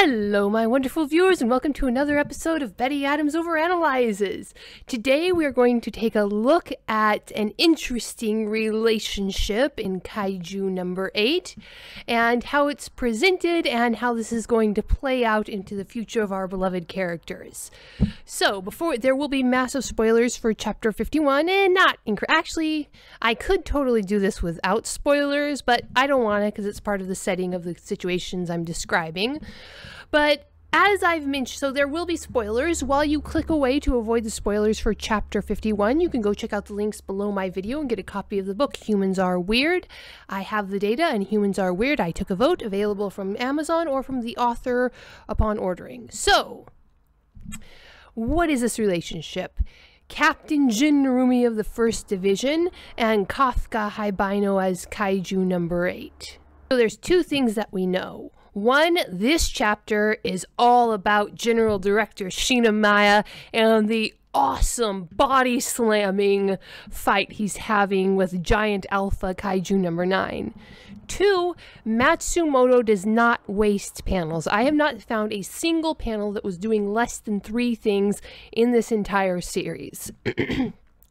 Hello, my wonderful viewers, and welcome to another episode of Betty Adams Overanalyzes. Today, we are going to take a look at an interesting relationship in Kaiju number 8, and how it's presented, and how this is going to play out into the future of our beloved characters. So, there will be massive spoilers for Chapter 51, and actually, I could totally do this without spoilers, but I don't want to because it's part of the setting of the situations I'm describing. But as I've mentioned, so there will be spoilers. While you click away to avoid the spoilers for Chapter 51, you can go check out the links below my video and get a copy of the book, Humans Are Weird. I have the data, and Humans Are Weird, I took a vote, available from Amazon or from the author upon ordering. So, what is this relationship? Captain Jin Narumi of the 1st Division and Kafka Hibino as Kaiju number 8. So there's two things that we know. One, this chapter is all about General Director Shinomiya and the awesome body slamming fight he's having with Giant Alpha Kaiju number 9. 2, Matsumoto does not waste panels. I have not found a single panel that was doing less than 3 things in this entire series.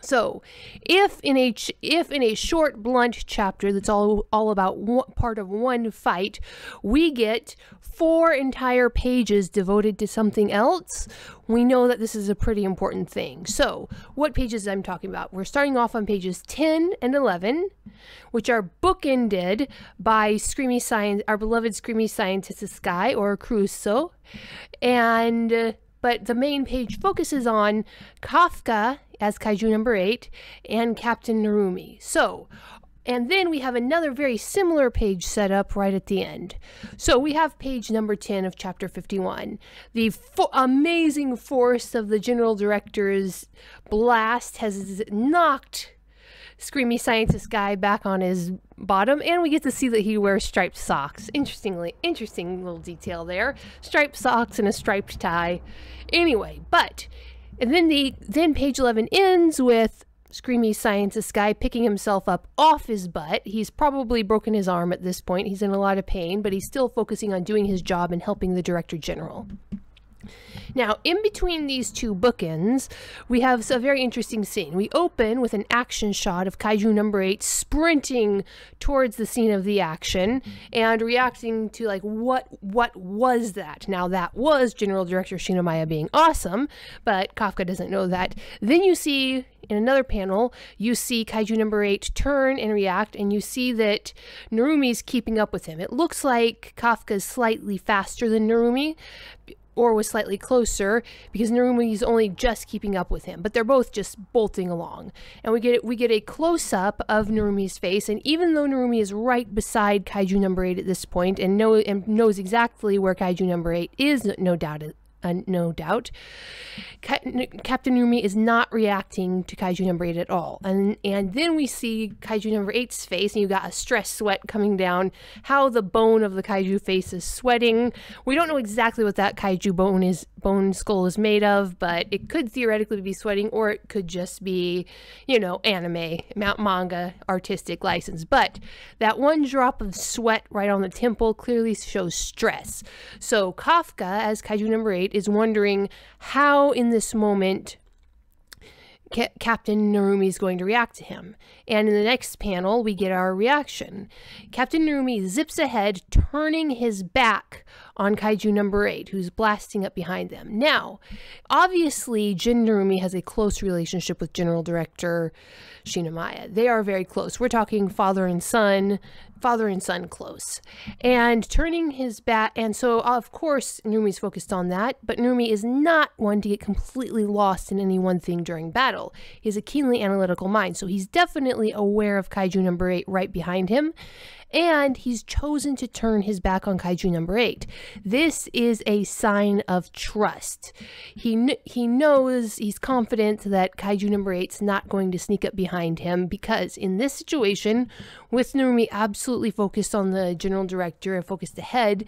So, if in a short, blunt chapter that's all about part of one fight, we get 4 entire pages devoted to something else, we know that this is a pretty important thing. So, what pages I'm talking about? We're starting off on pages 10 and 11, which are bookended by our beloved Screamy Scientist Sky, or Crusoe, but the main page focuses on Kafka as Kaiju number 8 and Captain Narumi. So, and then we have another very similar page set up right at the end. So we have page number 10 of Chapter 51. The amazing force of the General Director's blast has knocked Screamy Scientist Guy back on his bottom, and we get to see that he wears striped socks. Interesting little detail there. Striped socks and a striped tie. Anyway, and then page 11 ends with Screamy Scientist Guy picking himself up off his butt. He's probably broken his arm at this point. He's in a lot of pain, but he's still focusing on doing his job and helping the Director General. Now, in between these two bookends, we have a very interesting scene. We open with an action shot of Kaiju number 8 sprinting towards the scene of the action and reacting to, like, what was that? Now, that was General Director Shinomiya being awesome, but Kafka doesn't know that. Then you see, in another panel, you see Kaiju number 8 turn and react, and you see that Narumi's keeping up with him. It looks like Kafka's slightly faster than Narumi, or was slightly closer, because Narumi is only just keeping up with him, but they're both just bolting along. And we get a close-up of Narumi's face, and even though Narumi is right beside Kaiju number 8 at this point, and knows exactly where Kaiju number 8 is, no doubt, Captain Narumi is not reacting to Kaiju number 8 at all. And then we see Kaiju number 8's face, and you've got a stress sweat coming down, how the bone of the Kaiju face is sweating. We don't know exactly what that Kaiju bone skull is made of, but it could theoretically be sweating, or it could just be, anime, manga, artistic license. But that one drop of sweat right on the temple clearly shows stress. So Kafka, as Kaiju number 8, is wondering how in this moment Captain Narumi is going to react to him. And in the next panel, we get our reaction. Captain Narumi zips ahead, turning his back on Kaiju number 8, who's blasting up behind them. Now, obviously, Jin Narumi has a close relationship with General Director Shinomiya. They are very close. We're talking father and son close. And turning his back, and so, of course, Narumi's focused on that, but Narumi is not one to get completely lost in any one thing during battle. He has a keenly analytical mind, so he's definitely aware of Kaiju number 8 right behind him, and he's chosen to turn his back on Kaiju number 8. This is a sign of trust. He knows, he's confident that Kaiju number 8's not going to sneak up behind him, because in this situation, with Narumi absolutely focused on the General Director and focused ahead,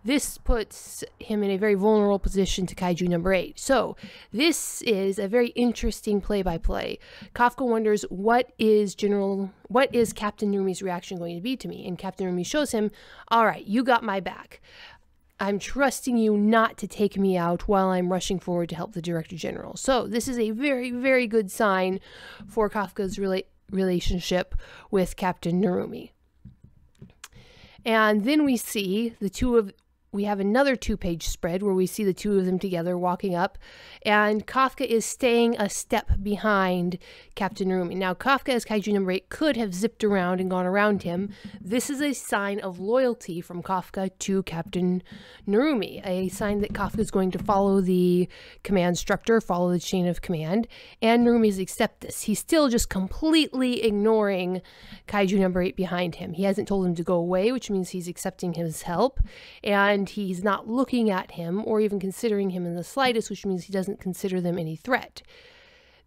this puts him in a very vulnerable position to Kaiju number 8. So, this is a very interesting play-by-play. Kafka wonders, what is Captain Narumi's reaction going to be to me? And Captain Narumi shows him, all right, you got my back. I'm trusting you not to take me out while I'm rushing forward to help the Director General. So this is a very, very good sign for Kafka's relationship with Captain Narumi. And then we see we have another 2-page spread where we see the two of them together walking up, and Kafka is staying a step behind Captain Narumi. Now, Kafka as Kaiju number 8 could have zipped around and gone around him. This is a sign of loyalty from Kafka to Captain Narumi, a sign that Kafka is going to follow the command structure, follow the chain of command, and Narumi's accept this. He's still just completely ignoring Kaiju number 8 behind him. He hasn't told him to go away, which means he's accepting his help, and he's not looking at him or even considering him in the slightest, which means he doesn't consider them any threat.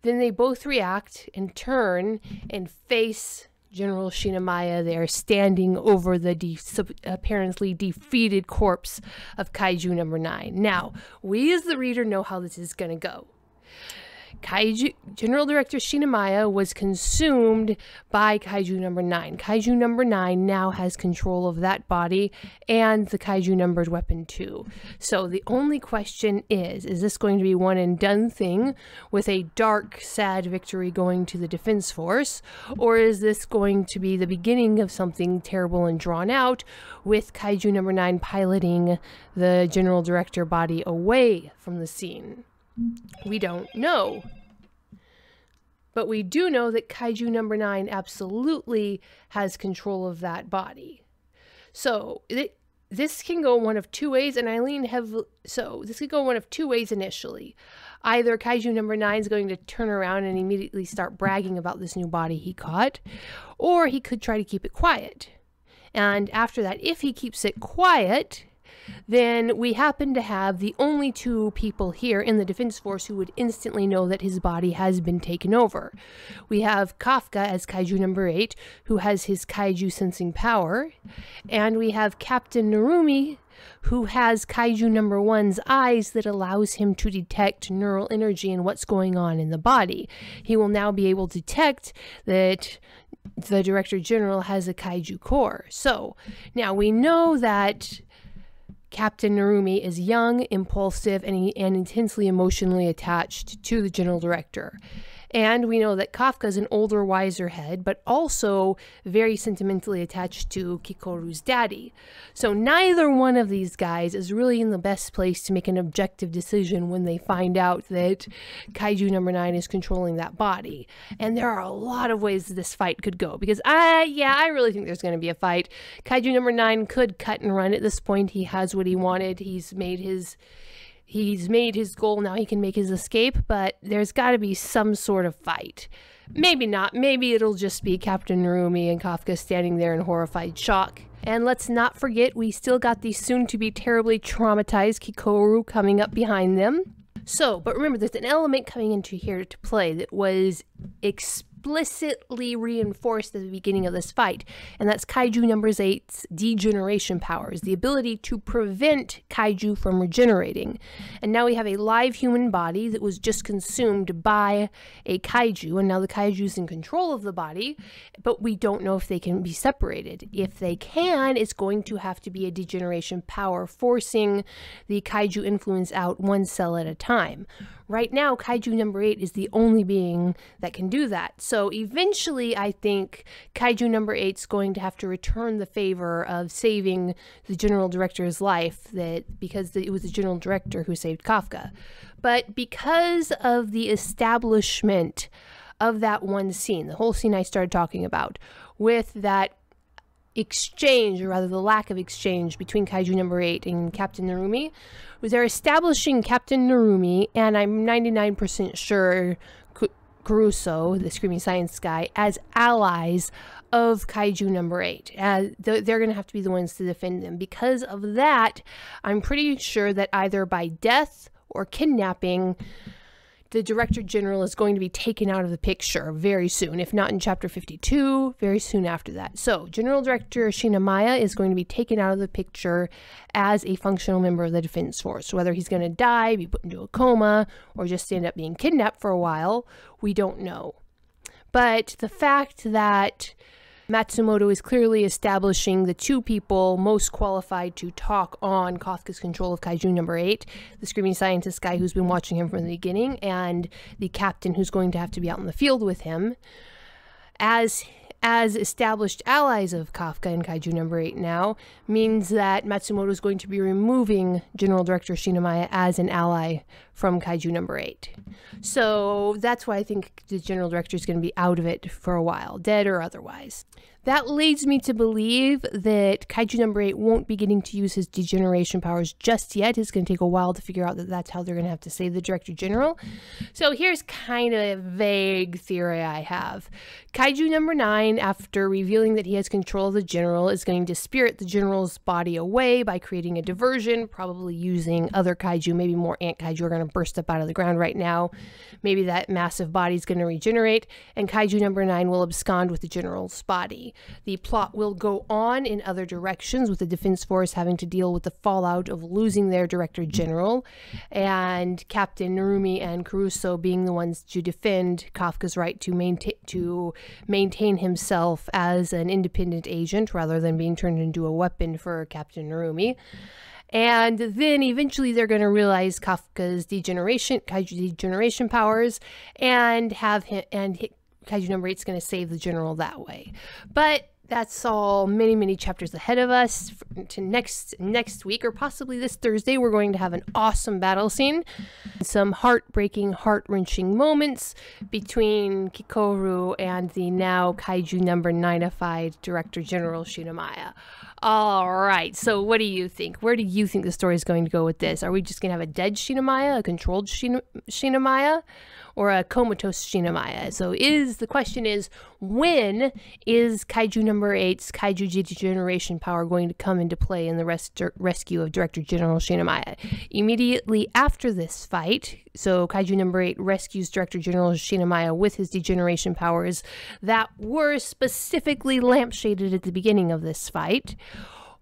Then they both react and turn and face General Shinamaya there, standing over the apparently defeated corpse of Kaiju number 9. Now, we as the reader know how this is going to go. General Director Shinamaya was consumed by Kaiju number 9. Kaiju number 9 now has control of that body and the Kaiju numbered weapon too. So the only question is this going to be one and done thing with a dark, sad victory going to the Defense Force? Or is this going to be the beginning of something terrible and drawn out with Kaiju number 9 piloting the General Director body away from the scene? We don't know. But we do know that Kaiju number 9 absolutely has control of that body. So this can go one of two ways, and this could go one of two ways initially. Either Kaiju number 9 is going to turn around and immediately start bragging about this new body he caught, or he could try to keep it quiet. And after that, if he keeps it quiet, then we happen to have the only two people here in the Defense Force who would instantly know that his body has been taken over. We have Kafka as Kaiju number 8, who has his Kaiju sensing power, and we have Captain Narumi, who has Kaiju number 1's eyes that allows him to detect neural energy and what's going on in the body. He will now be able to detect that the Director General has a Kaiju core. So, now we know that Captain Narumi is young, impulsive, and intensely emotionally attached to the General Director. And we know that Kafka is an older, wiser head, but also very sentimentally attached to Kikoru's daddy. So neither one of these guys is really in the best place to make an objective decision when they find out that Kaiju number 9 is controlling that body. And there are a lot of ways this fight could go, because I really think there's going to be a fight. Kaiju number 9 could cut and run at this point. He has what he wanted. He's made his goal, now he can make his escape, but there's got to be some sort of fight. Maybe not. Maybe it'll just be Captain Narumi and Kafka standing there in horrified shock. And let's not forget, we still got the soon-to-be terribly traumatized Kikoru coming up behind them. So, but remember, there's an element coming into here to play that was explicitly reinforced at the beginning of this fight, and that's Kaiju number 8's degeneration powers, the ability to prevent Kaiju from regenerating. And now we have a live human body that was just consumed by a Kaiju, and now the Kaiju's in control of the body, but we don't know if they can be separated. If they can, it's going to have to be a degeneration power, forcing the Kaiju influence out one cell at a time. Right now, Kaiju number 8 is the only being that can do that. So eventually, I think Kaiju number 8 is going to have to return the favor of saving the General Director's life, because it was the General Director who saved Kafka. But because of the establishment of that one scene, the whole scene I started talking about, with that exchange, or rather the lack of exchange, between Kaiju number 8 and Captain Narumi, was they're establishing Captain Narumi, and I'm 99% sure Kuruso, the Screaming Science guy, as allies of Kaiju number 8. They're going to have to be the ones to defend them. Because of that, I'm pretty sure that either by death or kidnapping, the Director General is going to be taken out of the picture very soon, if not in Chapter 52, very soon after that. So, General Director Shinamaya is going to be taken out of the picture as a functional member of the Defense Force. Whether he's going to die, be put into a coma, or just end up being kidnapped for a while, we don't know. But the fact that Matsumoto is clearly establishing the two people most qualified to talk on Kafka's control of Kaiju number 8, the screaming scientist guy who's been watching him from the beginning, and the captain who's going to have to be out in the field with him. As established allies of Kafka in Kaiju number 8 now, means that Matsumoto is going to be removing General Director Shinomiya as an ally from Kaiju number 8. So that's why I think the General Director is going to be out of it for a while, dead or otherwise. That leads me to believe that Kaiju number 8 won't be getting to use his degeneration powers just yet. It's going to take a while to figure out that that's how they're going to have to save the Director General. So here's kind of a vague theory I have. Kaiju number 9, after revealing that he has control of the General, is going to spirit the General's body away by creating a diversion, probably using other Kaiju. Maybe more ant Kaiju are going to burst up out of the ground right now. Maybe that massive body is going to regenerate, and Kaiju number 9 will abscond with the General's body. The plot will go on in other directions, with the Defense Force having to deal with the fallout of losing their Director General, and Captain Narumi and Caruso being the ones to defend Kafka's right to maintain himself as an independent agent rather than being turned into a weapon for Captain Narumi. And then eventually they're going to realize Kafka's Kaiju degeneration powers, and Kaiju number 8 is going to save the General that way. But that's all many chapters ahead of us. To next week, or possibly this Thursday, we're going to have an awesome battle scene. Some heartbreaking, heart-wrenching moments between Kikoru and the now Kaiju number 9-ified Director General Shinomiya. All right, so what do you think? Where do you think the story is going to go with this? Are we just going to have a dead Shinomiya, a controlled Shinomiya, or a comatose Shinomiya? So the question is, when is Kaiju number 8's Kaiju degeneration power going to come into play in the rescue of Director General Shinomiya? Immediately after this fight, so Kaiju number 8 rescues Director General Shinomiya with his degeneration powers that were specifically lampshaded at the beginning of this fight.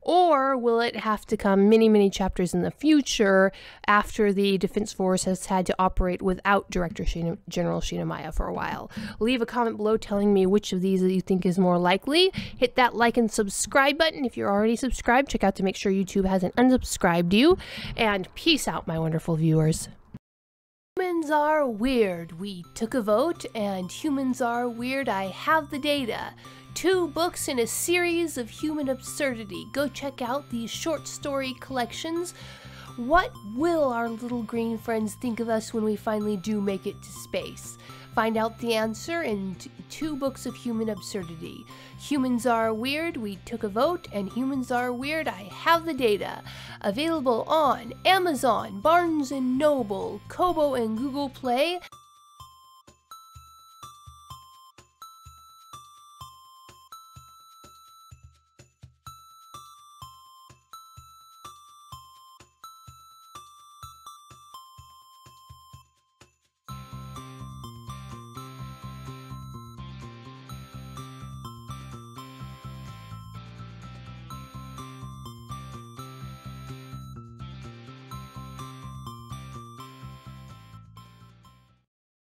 Or will it have to come many chapters in the future after the Defense Force has had to operate without Director General Shinomiya for a while? Leave a comment below telling me which of these you think is more likely. Hit that like and subscribe button if you're already subscribed. Check out to make sure YouTube hasn't unsubscribed you. And peace out, my wonderful viewers. Humans are weird. We took a vote, and humans are weird. I have the data. 2 books in a series of human absurdity. Go check out these short story collections. What will our little green friends think of us when we finally do make it to space? Find out the answer in 2 books of human absurdity. Humans Are Weird, We Took a Vote, and Humans Are Weird, I Have the Data. Available on Amazon, Barnes & Noble, Kobo, and Google Play.